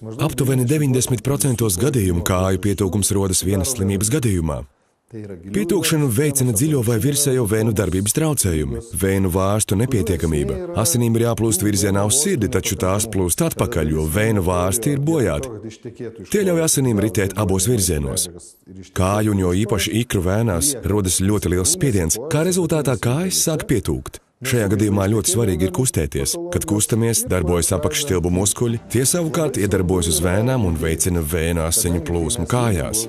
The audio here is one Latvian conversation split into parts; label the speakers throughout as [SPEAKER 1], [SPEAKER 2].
[SPEAKER 1] Aptuveni 90% gadījumu kāju pietūkums rodas vienas slimības gadījumā. Pietūkšanu veicina dziļo vai virsējo vēnu darbības traucējumi, vēnu vārstu nepietiekamība. Asinīm ir jāplūst virzienā uz sirdi, taču tās plūst atpakaļ, jo vēnu vārsti ir bojāti. Tie ļauj asinīm ritēt abos virzienos. Kāju un jo īpaši ikru vēnās rodas ļoti liels spiediens, kā rezultātā kājas sāk pietūkt. Šajā gadījumā ļoti svarīgi ir kustēties. Kad kustamies, darbojas apakšstilbu muskuļi, tie savukārt iedarbojas uz vēnām un veicina vēnu asiņu plūsmu kājās.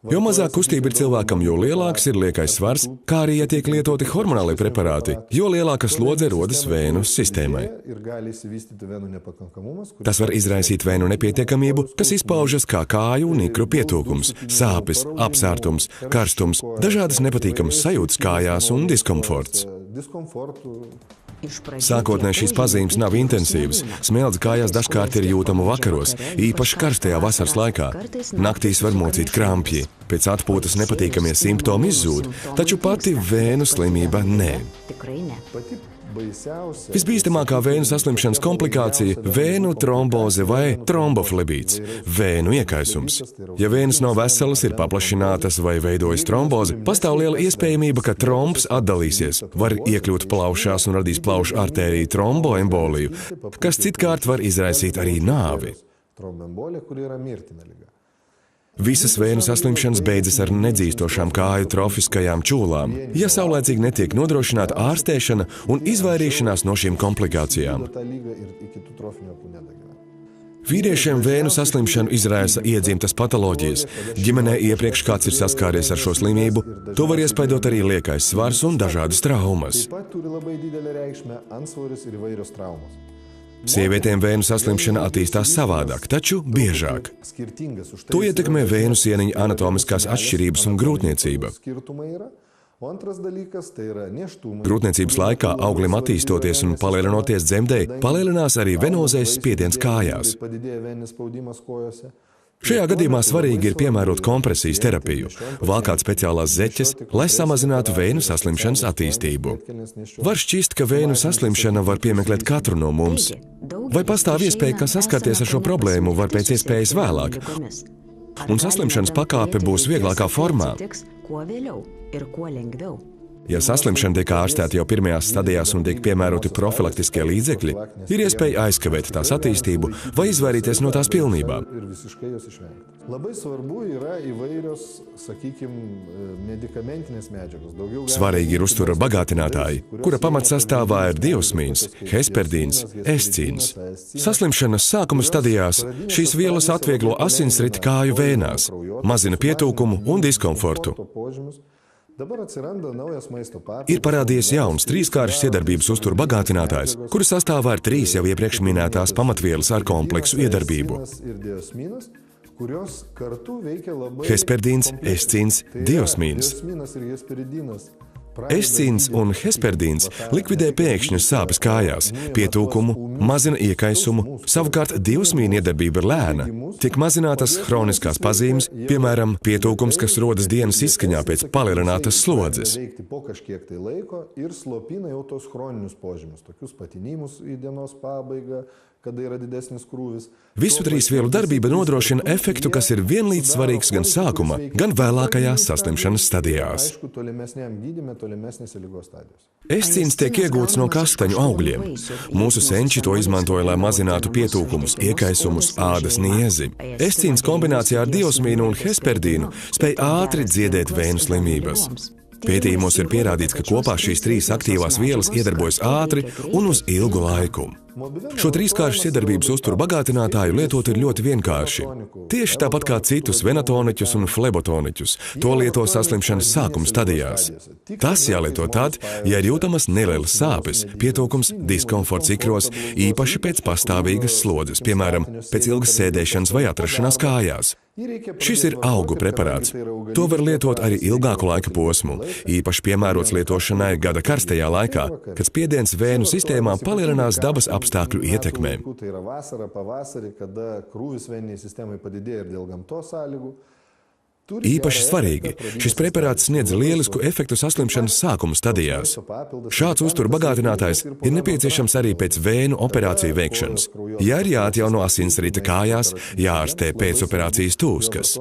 [SPEAKER 1] Jo mazāk kustība ir cilvēkam, jo lielāks ir liekais svars, kā arī, ja tiek lietoti hormonālie preparāti, jo lielāka slodze rodas vēnu sistēmai. Tas var izraisīt vēnu nepietiekamību, kas izpaužas kā kāju un ikru pietūkums, sāpes, apsārtums, karstums, dažādas nepatīkamas sajūtas kājās un diskomforts. Sākotnēji šīs pazīmes nav intensīvas. Smeldze kājās dažkārt ir jūtama vakaros, īpaši karstajā vasaras laikā. Naktīs var mocīt krampji. Pēc atpūtas nepatīkamie simptomi izzūd, taču pati vēnu slimība nē. Visbīstamākā vēnu saslimšanas komplikācija – vēnu tromboze vai tromboflebīts – vēnu iekaisums. Ja vēnas nav veselas, ir paplašinātas vai veidojas tromboze, pastāv liela iespējamība, ka trombs atdalīsies, var iekļūt plaušās un radīs plaušu artēriju tromboemboliju, kas citkārt var izraisīt arī nāvi. Visas vēnu saslimšanas beidzas ar nedzīstošām kāju trofiskajām čūlām, ja saulēcīgi netiek nodrošināta ārstēšana un izvairīšanās no šīm komplikācijām. Vīriešiem vēnu saslimšanu izraisa iedzimtas patoloģijas. Ģimenē iepriekš kāds ir saskāries ar šo slimību, to var iespaidot arī liekais svars un dažādas traumas. Sievietēm vēnu saslimšana attīstās savādāk, taču biežāk. To ietekmē vēnu sieniņa anatomiskās atšķirības un grūtniecība. Grūtniecības laikā auglim attīstoties un palielinoties dzemdei, palielinās arī venozais spiediens kājās. Šajā gadījumā svarīgi ir piemērot kompresijas terapiju, valkāt speciālās zeķes, lai samazinātu vēnu saslimšanas attīstību. Var šķist, ka vēnu saslimšana var piemeklēt katru no mums. Vai pastāv iespēja, ka saskarties ar šo problēmu var pēc iespējas vēlāk, un saslimšanas pakāpe būs vieglākā formā? Ja saslimšana tiek ārstēta jau pirmajās stadijās un tiek piemēroti profilaktiskie līdzekļi, ir iespēja aizkavēt tās attīstību vai izvairīties no tās pilnībā. Svarīgi ir uztura bagātinātāji, kura pamatsastāvā ir diosmīns, hesperdīns, escīns. Saslimšanas sākuma stadijās šīs vielas atvieglo asinsriti kāju vēnās, mazina pietūkumu un diskomfortu. Ir parādījies jauns trīskāršs iedarbības uzturu bagātinātājs, kura sastāvā ir 3 jau iepriekš minētās pamatvielas ar kompleksu iedarbību. Hesperdīns, escīns, diosmīns. Escīns un hesperdīns likvidē pēkšņas sāpes kājās, pietūkumu, mazina iekaisumu, savukārt diosmīna iedarbība ir lēna. Tiek mazinātas hroniskās pazīmes, piemēram, pietūkums, kas rodas dienas izskaņā pēc palielinātas slodzes. Visu 3 vielu darbība nodrošina efektu, kas ir vienlīdz svarīgs gan sākuma, gan vēlākajās saslimšanas stadijās. Escīns tiek iegūts no kastaņu augļiem. Mūsu senči to izmantoja, lai mazinātu pietūkumus, iekaisumus, ādas niezi. Escīns kombinācijā ar diosmīnu un hesperdīnu spēj ātri dziedēt vēnu slimības. Pētījumos ir pierādīts, ka kopā šīs 3 aktīvās vielas iedarbojas ātri un uz ilgu laiku. Šo trīskāršas iedarbības uzturu bagātinātāju lietot ir ļoti vienkārši. Tieši tāpat kā citus venatoniķus un flebotoniķus, to lieto saslimšanas sākuma stadijās. Tas jālieto tad, ja ir jūtamas nelielas sāpes, pietūkums, diskomforts ikros, īpaši pēc pastāvīgas slodzes, piemēram, pēc ilgas sēdēšanas vai atrašanās kājās. Šis ir augu preparāts. To var lietot arī ilgāku laika posmu, īpaši piemērots lietošanai gada karstajā laikā, kad spiediens vēnu sistēmā palielinās dabas apstākļu ietekmē. Īpaši svarīgi, šis preparāts sniedz lielisku efektu saslimšanas sākuma stadijās. Šāds uzturu bagātinātājs ir nepieciešams arī pēc vēnu operāciju veikšanas. Ja ir jāatjauno asinsrite kājās, jāārstē pēcoperācijas tūskas.